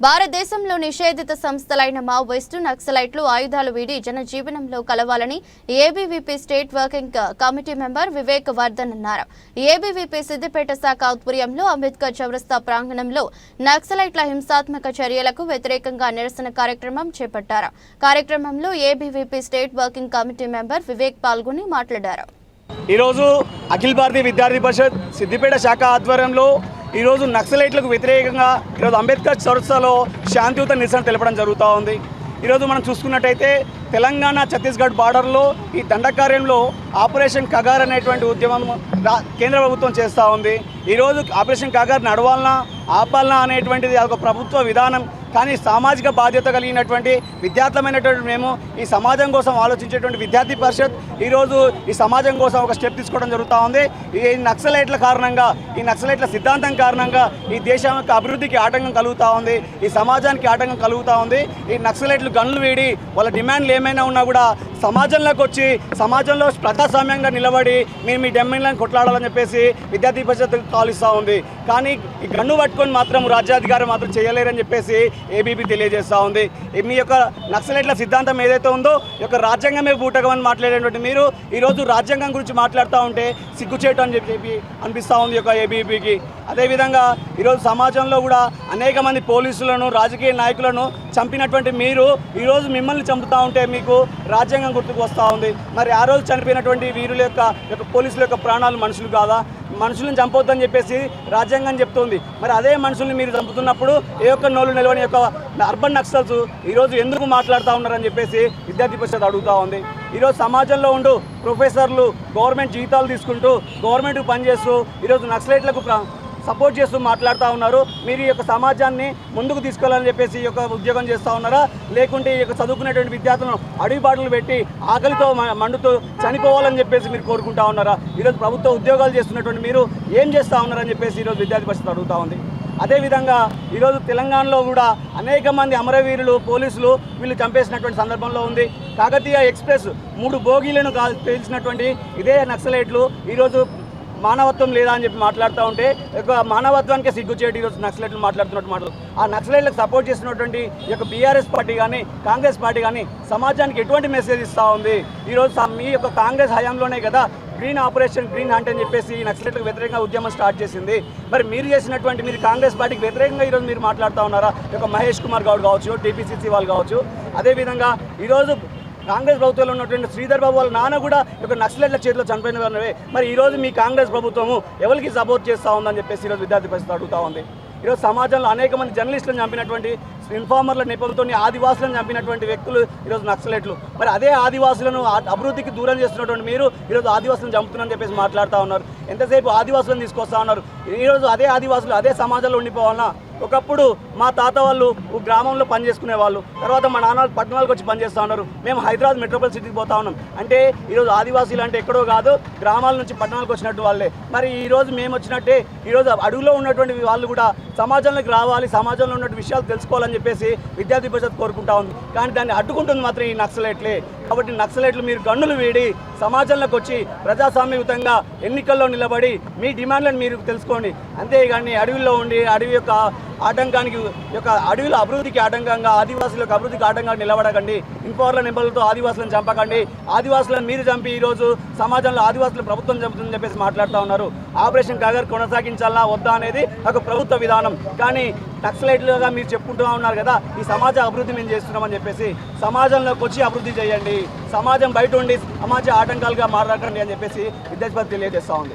భారతదేశంలో నిషేధిత సంస్థలైన మావోయిస్టు నక్సలైట్లు ఆయుధాలు వీడి జనజీవనంలో కలవాలని ABVP state working committee member Vivek Vardhan అన్నారు. ఏబీవీపీ సిద్దిపేట శాఖ ఆధ్వర్యంలో అంబేద్కర్ చౌరస్తా ప్రాంగణంలో నక్సలైట్ల హింసాత్మక చర్యలకు వ్యతిరేకంగా నిరసన కార్యక్రమం చేపట్టారు. కార్యక్రమంలో ABVP state working committee member Vivek పాల్గొని మాట్లాడారు. ఈరోజు అఖిల భారతీయ విద్యార్థి పరిషత్ సిద్దిపేట శాఖ ఆధ్వర్యంలో ఈరోజు నక్సలైట్లకు వ్యతిరేకంగా ఈరోజు అంబేద్కర్ చౌరస్తాలో శాంతియుత నిరసన తెలపడం జరుగుతూ ఉంది. ఈరోజు మనం చూసుకున్నట్టయితే తెలంగాణ ఛత్తీస్గఢ్ బార్డర్లో ఈ దండకార్యంలో ఆపరేషన్ కగార్ అనేటువంటి ఉద్యమం కేంద్ర ప్రభుత్వం చేస్తూ ఉంది. ఈరోజు ఆపరేషన్ కగార్ నడవాలన్నా ఆపాలనా అనేటువంటిది ఒక ప్రభుత్వ విధానం. కానీ సామాజిక బాధ్యత కలిగినటువంటి విద్యార్థులమైనటువంటి మేము ఈ సమాజం కోసం ఆలోచించేటువంటి విద్యార్థి పరిషత్ ఈరోజు ఈ సమాజం కోసం ఒక స్టెప్ తీసుకోవడం జరుగుతూ ఉంది. ఈ నక్సలైట్ల కారణంగా, ఈ నక్సలైట్ల సిద్ధాంతం కారణంగా ఈ దేశం యొక్క అభివృద్ధికి ఆటంకం కలుగుతూ ఉంది, ఈ సమాజానికి ఆటంకం కలుగుతూ ఉంది. ఈ నక్సలైట్లు గన్లు వీడి వాళ్ళ డిమాండ్లు ఏమైనా ఉన్నా కూడా సమాజంలోకి వచ్చి సమాజంలో ప్రజాస్వామ్యంగా నిలబడి మీరు మీ డిమాండ్లను కొట్లాడాలని చెప్పేసి విద్యార్థి పరిషత్ కాలుస్తూ ఉంది. కానీ ఈ గన్ను పట్టుకొని మాత్రం రాజ్యాధికారం మాత్రం చేయలేరని చెప్పేసి ఏబీపీ తెలియజేస్తూ ఉంది. మీ యొక్క నక్సలైట్ల సిద్ధాంతం ఏదైతే ఉందో ఈ యొక్క రాజ్యాంగమే బూటకమని మాట్లాడేటువంటి మీరు ఈరోజు రాజ్యాంగం గురించి మాట్లాడుతూ ఉంటే సిగ్గుచేటు అని చెప్పి అనిపిస్తూ ఉంది ఈ యొక్క ఏబీపీకి. అదేవిధంగా ఈరోజు సమాజంలో కూడా అనేక మంది పోలీసులను, రాజకీయ నాయకులను చంపినటువంటి మీరు ఈరోజు మిమ్మల్ని చంపుతూ ఉంటే మీకు రాజ్యాంగం గుర్తుకు వస్తూ ఉంది. మరి ఆ రోజు చనిపోయినటువంటి వీరుల యొక్క పోలీసుల యొక్క ప్రాణాలు మనుషులు కాదా? మనుషులను చంపొద్దని చెప్పేసి రాజ్యాంగం చెప్తుంది. మరి అదే మనుషుల్ని మీరు చంపుతున్నప్పుడు ఏ ఒక్క నోళ్ళు నిలవని యొక్క అర్బన్ నక్సల్స్ ఈరోజు ఎందుకు మాట్లాడుతూ ఉన్నారని చెప్పేసి విద్యార్థి పరిషత్ అడుగుతూ ఉంది. ఈరోజు సమాజంలో ఉండు ప్రొఫెసర్లు గవర్నమెంట్ జీతాలు తీసుకుంటూ గవర్నమెంట్కి పనిచేస్తూ ఈరోజు నక్సలైట్లకు సపోర్ట్ చేస్తూ మాట్లాడుతూ ఉన్నారు. మీరు ఈ యొక్క సమాజాన్ని ముందుకు తీసుకెళ్లాలని చెప్పేసి ఈ యొక్క ఉద్యోగం చేస్తూ ఉన్నారా? లేకుంటే ఈ యొక్క చదువుకునేటువంటి విద్యార్థులను అడవిబాటలు పెట్టి ఆకలితో మండుతూ చనిపోవాలని చెప్పేసి మీరు కోరుకుంటా ఉన్నారా? ఈరోజు ప్రభుత్వ ఉద్యోగాలు చేస్తున్నటువంటి మీరు ఏం చేస్తూ ఉన్నారని చెప్పేసి ఈరోజు విద్యార్థి పరిషత్ అడుగుతూ ఉంది. అదేవిధంగా ఈరోజు తెలంగాణలో కూడా అనేక మంది అమరవీరులు, పోలీసులు వీళ్ళు చంపేసినటువంటి సందర్భంలో ఉంది. కాకతీయ ఎక్స్ప్రెస్ 3 బోగీలను పేల్చినటువంటి ఇదే నక్సలైట్లు ఈరోజు మానవత్వం లేదా అని చెప్పి మాట్లాడుతూ ఉంటే మానవత్వానికి సిగ్గుచేటి ఈరోజు నక్సలైట్లు మాట్లాడుతున్నట్టు మాటలు. ఆ నక్సలైట్లకు సపోర్ట్ చేసినటువంటి ఈ యొక్క బీఆర్ఎస్ పార్టీ కానీ కాంగ్రెస్ పార్టీ కానీ సమాజానికి ఎటువంటి మెసేజ్ ఇస్తూ ఉంది? ఈరోజు మీ యొక్క కాంగ్రెస్ హయాంలోనే కదా గ్రీన్ ఆపరేషన్ గ్రీన్ హంట్ అని చెప్పేసి నక్సలైట్లకు వ్యతిరేకంగా ఉద్యమం స్టార్ట్ చేసింది. మరి మీరు కాంగ్రెస్ పార్టీకి వ్యతిరేకంగా ఈరోజు మీరు మాట్లాడుతూ ఉన్నారా? ఈ యొక్క మహేష్ కుమార్ గౌడ్ కావచ్చు, టీపీసీసీ వాళ్ళు కావచ్చు. అదేవిధంగా ఈరోజు కాంగ్రెస్ ప్రభుత్వంలో ఉన్నటువంటి శ్రీధర్ బాబు వాళ్ళ నాన్న కూడా ఒక నక్సలైట్ల చేతిలో చనిపోయిన వారే. మరి ఈరోజు మీ కాంగ్రెస్ ప్రభుత్వము ఎవరికి సపోర్ట్ చేస్తూ ఉందని చెప్పేసి ఈరోజు విద్యార్థి పరిషత్ అడుగుతూ ఉంది. ఈరోజు సమాజంలో అనేక మంది జర్నలిస్టులను చంపినటువంటి ఇన్ఫార్మర్ల నేపథ్యంతో ఆదివాసులను చంపినటువంటి వ్యక్తులు ఈరోజు నక్సలైట్లు. మరి అదే ఆదివాసులను అభివృద్ధికి దూరం చేస్తున్నటువంటి మీరు ఈరోజు ఆదివాసులను చంపుతున్నారని చెప్పేసి మాట్లాడుతూ ఉన్నారు. ఎంతసేపు ఆదివాసులను తీసుకొస్తా ఉన్నారు. ఈరోజు అదే ఆదివాసులు అదే సమాజంలో ఉండిపోవాలన్నా? ఒకప్పుడు మా తాత వాళ్ళు గ్రామంలో పనిచేసుకునే వాళ్ళు, తర్వాత మా నాన్న పట్టణాలకు వచ్చి పనిచేస్తూ ఉన్నారు. మేము హైదరాబాద్ మెట్రోపాలిటన్ సిటీకి పోతా ఉన్నాం. అంటే ఈరోజు ఆదివాసీలు అంటే ఎక్కడో కాదు, గ్రామాల నుంచి పట్టణాలకు వచ్చినట్టు వాళ్ళే. మరి ఈరోజు మేము వచ్చినట్టే ఈరోజు అడవిలో ఉన్నటువంటి వాళ్ళు కూడా సమాజంలోకి రావాలి, సమాజంలో ఉన్నటువంటి విషయాలు తెలుసుకోవాలని చెప్పేసి విద్యార్థి పరిషత్ కోరుకుంటా ఉంది. కానీ దాన్ని అడ్డుకుంటుంది మాత్రం ఈ నక్సలైట్లే. కాబట్టి నక్సలైట్లు మీరు గన్నులు వీడి సమాజంలోకి వచ్చి ప్రజాస్వామ్యయుతంగా ఎన్నికల్లో నిలబడి మీ డిమాండ్లను మీరు తెలుసుకోండి. అంతేగాని అడవిలో ఉండి అడవి యొక్క ఆటంకానికి అడవిలో అభివృద్ధికి ఆటంకంగా, ఆదివాసుల యొక్క అభివృద్ధికి ఆటంకంగా నిలబడకండి. ఇన్ఫార్ల నెంబర్లతో ఆదివాసులను చంపకండి. ఆదివాసులను మీరు చంపి ఈరోజు సమాజంలో ఆదివాసులు ప్రభుత్వం చంపుతుందని చెప్పేసి మాట్లాడుతూ ఉన్నారు. ఆపరేషన్ కగార్ కొనసాగించాలా వద్దా అనేది ఒక ప్రభుత్వ విధానం. కానీ నక్సలైట్లుగా మీరు చెప్పుకుంటూ ఉన్నారు కదా, ఈ సమాజ అభివృద్ధి మేము చేస్తున్నామని చెప్పేసి సమాజంలోకి వచ్చి అభివృద్ధి చేయండి. సమాజం బయట ఉండి సమాజ ఆటంకాలుగా మాట్లాడకండి అని చెప్పేసి విద్యార్థి తెలియజేస్తూ ఉంది.